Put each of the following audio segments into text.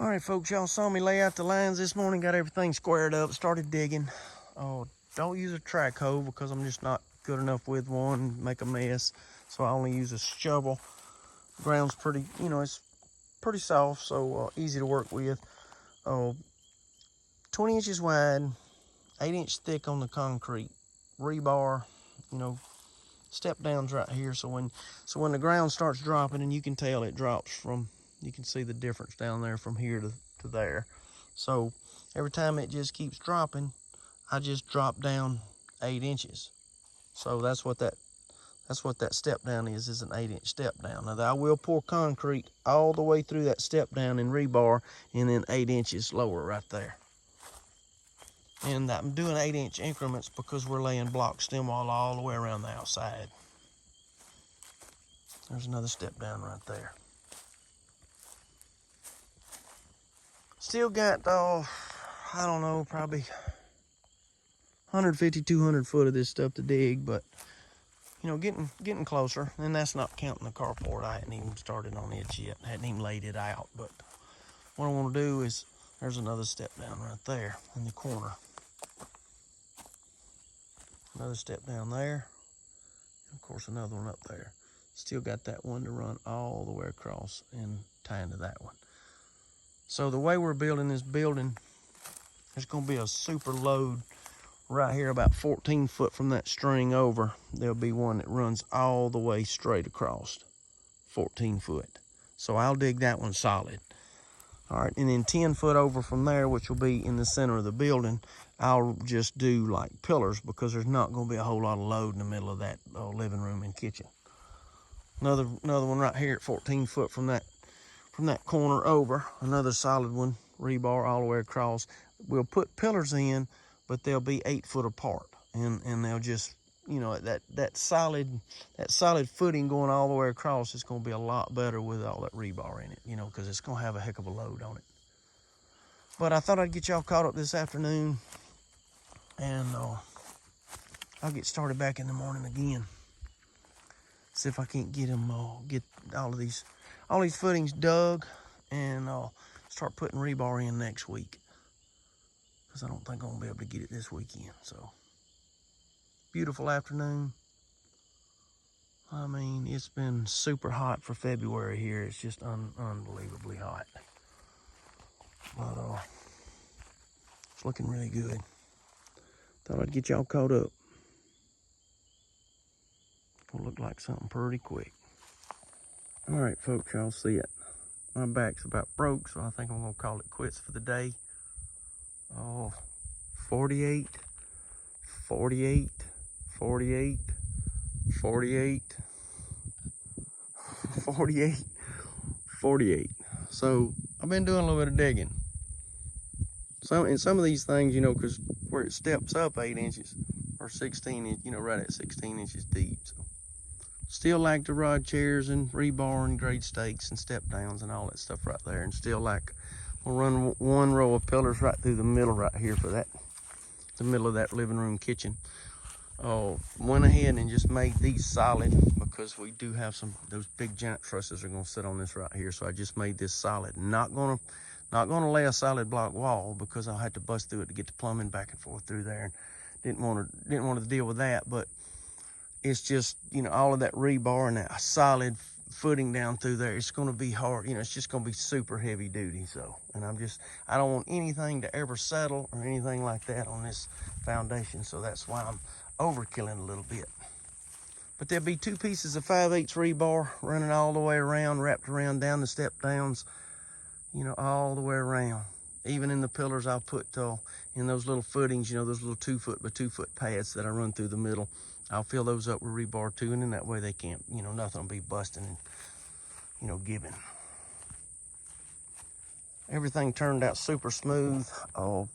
All right, folks, y'all saw me lay out the lines this morning, got everything squared up, started digging. Don't use a track hoe because I'm just not good enough with one, make a mess. So I only use a shovel. Ground's pretty, it's pretty soft, so easy to work with. 20 inches wide, 8-inch thick on the concrete. Rebar, step downs right here. So when the ground starts dropping, and you can tell it drops from, you can see the difference down there from here to there. So every time it just keeps dropping, I just drop down 8 inches. So that's what that step down is an 8-inch step down. Now I will pour concrete all the way through that step down in rebar, and then 8 inches lower right there. And I'm doing 8-inch increments because we're laying block stem wall all the way around the outside. There's another step down right there. Still got, I don't know, probably 150, 200 foot of this stuff to dig, but getting closer. And that's not counting the carport. I hadn't even started on it yet. I hadn't even laid it out. But what I want to do is, there's another step down right there in the corner. Another step down there. And of course, another one up there. Still got that one to run all the way across and tie into that one. So the way we're building this building, there's going to be a super load right here about 14 foot from that string over. There'll be one that runs all the way straight across 14 foot. So I'll dig that one solid. All right, and then 10 foot over from there, which will be in the center of the building, I'll just do like pillars because there's not going to be a whole lot of load in the middle of that living room and kitchen. Another one right here at 14 foot from that corner over, another solid one, rebar all the way across. We'll put pillars in, but they'll be 8 foot apart, and they'll just, that solid footing going all the way across is going to be a lot better with all that rebar in it, because it's going to have a heck of a load on it. But I thought I'd get y'all caught up this afternoon, and I'll get started back in the morning again. See if I can't get all these footings dug, and start putting rebar in next week, because I don't think I'm gonna be able to get it this weekend. So beautiful afternoon. I mean, it's been super hot for February here. It's just unbelievably hot. But it's looking really good. Thought I'd get y'all caught up. It'll look like something pretty quick. All right, folks, y'all see it. My back's about broke, so I think I'm gonna call it quits for the day. 48, 48, 48, 48, 48, 48. So I've been doing a little bit of digging. In some of these things, because where it steps up 8 inches or 16 inches, right at 16 inches deep. So still like the rod chairs and rebar and grade stakes and step downs and all that stuff right there. And still like, we'll run one row of pillars right through the middle right here for that, the middle of that living room kitchen. Went ahead and just made these solid because we do have those big giant trusses are gonna sit on this right here. So I just made this solid. Not gonna lay a solid block wall because I'll have to bust through it to get the plumbing back and forth through there, and didn't want to deal with that. But it's just, all of that rebar and that solid footing down through there, it's going to be hard. It's just going to be super heavy duty. So, and I don't want anything to ever settle or anything like that on this foundation. So that's why I'm overkilling a little bit. But there'll be 2 pieces of 5/8 rebar running all the way around, wrapped around down the step downs, all the way around. Even in the pillars, I'll put in those little footings, those little 2 foot by 2 foot pads that I run through the middle. I'll fill those up with rebar too, and then that way they can't, nothing will be busting and, giving. Everything turned out super smooth. I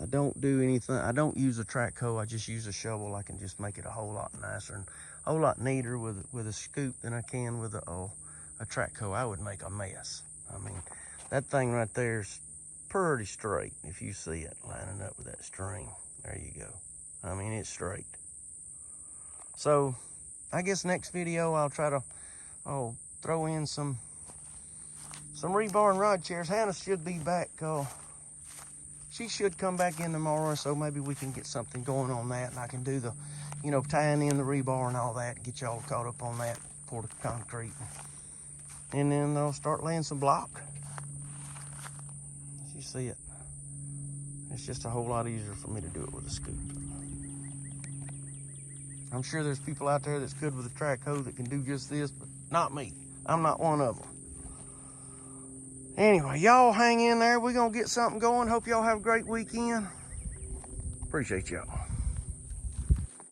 don't do anything. I don't use a track hoe. I just use a shovel. I can just make it a whole lot nicer and a whole lot neater with a scoop than I can with a track hoe. I would make a mess. I mean, that thing right there is pretty straight. If you see it lining up with that string, there you go. I mean, it's straight. So I guess next video I'll try to throw in some some rebar and rod chairs. Hannah should be back. She should come back in tomorrow, so maybe we can get something going on that, and I can do the, you know, tying in the rebar and all that, get y'all caught up on that, pour the concrete. And then I'll start laying some block. As you see it, it's just a whole lot easier for me to do it with a scoop. I'm sure there's people out there that's good with a track hoe that can do just this, but not me. I'm not one of them. Anyway, y'all hang in there. We're going to get something going. Hope y'all have a great weekend. Appreciate y'all.